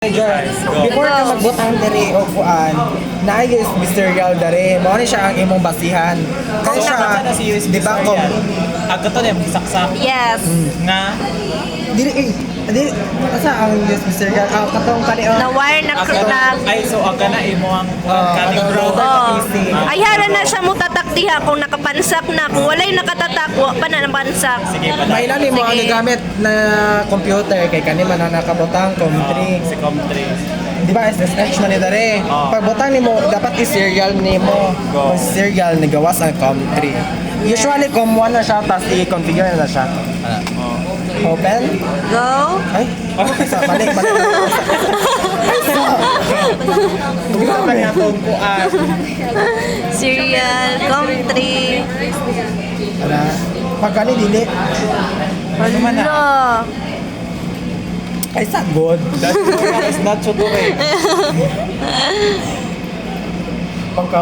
Before ka magbutang diri o kuan, naayos Mr. Gal dere, mao ni siya ang imong basihan. Kaya siya, di ba ko? Agto to yung saksak Yes. nga Dili asa ang Mr. Gal? Katong kani Na wire na krunag. ay so aga na imo ang kaning bro. Oh. Ayara na siya mo tatak diha kung nakapansak na. Kung walay nakatatak, wa pa na napansak. Sige pa May ilan mo ang gamit na computer kay kani man ang nakabutang computer. si Comtre. Di ba SSH man ni dere? Pag butang nimo dapat i-serial nimo. Go. Kung serial ni gawas ang COM3. Usually COM1 na siya tapos i-configure na siya. Open? Go. Ay, mali. Gusto ka niya itong kuan. Serial, COM3. Ala, pag kani dili, Ano? ay sa good. That tutorial is not so correct. Pagka,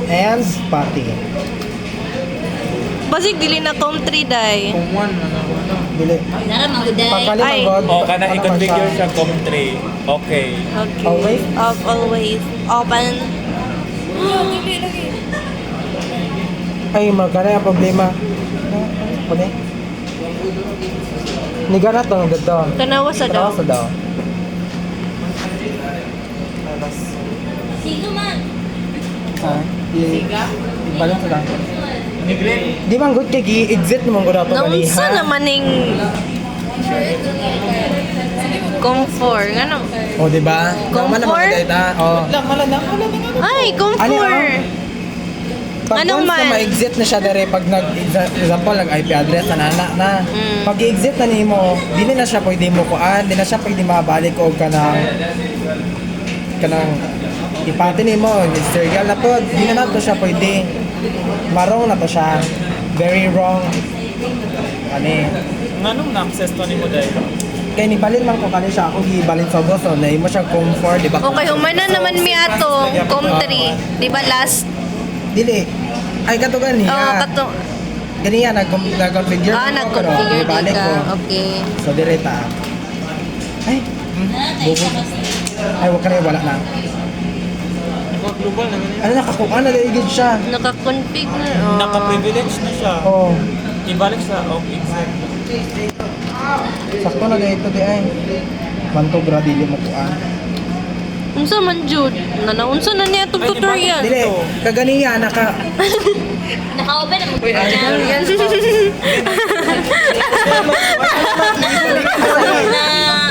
and party. Basig dili na COM3 day. Dili. Pag kani Ay. man god. O kana i-configure siya Comtre. Okay. Okay. Always? Off, always. Open. Ay, magkana ang problema. Pwede? Nigana to, ang ganda. Kanawa sa daw. Sa daw. Ha? Ibalot sa daw. Di man good kay gi-exit naman ko dapat Naunsa naman ning COM4. Ngano? O, di ba? Naman naman Comfort? ka data. O. Lang wala na. Ay, COM4. Ano, Pag Anong once na man? ma-exit na siya dere, pag example, nag-IP address na nana na. Pag i-exit na nimo, dili na siya pwede mo kuan, di na siya pwede mabalik o kanang ipati nimo, serial na po, di na nato siya pwede. Marong na to siya. Very wrong. Ani. Nganong na-access to nimo dai? Kaya nibalin man ko kani siya, ako gibalin sa boso, na imo siya comfort, di ba? Okay, humana naman mi atong COM3. Di ba last? Dili. Ay, kato gani. Oh, kato. Ganiya, nag-configure ko, pero Nag-configure ibalik ka. ko. Okay. So, direta. Ay, bubog. Ay, wag ka na, wala na. Global na ganyan. Ano, nakakuha na daigid siya. Naka-config na. Oh. Naka-privilege na siya. Oh, Ibalik sa exit. sakto na dito di ay. Bantog ra dili mo kuan. Unsa man jud? Nanaunsa na niya itong tutorial. Dili, kaganiya, Naka-open ang Uy, ay, Yan.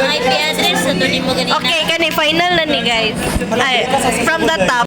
na IP address sa doon mo ganina. Okay, kani final na ni guys. Ay, from the top.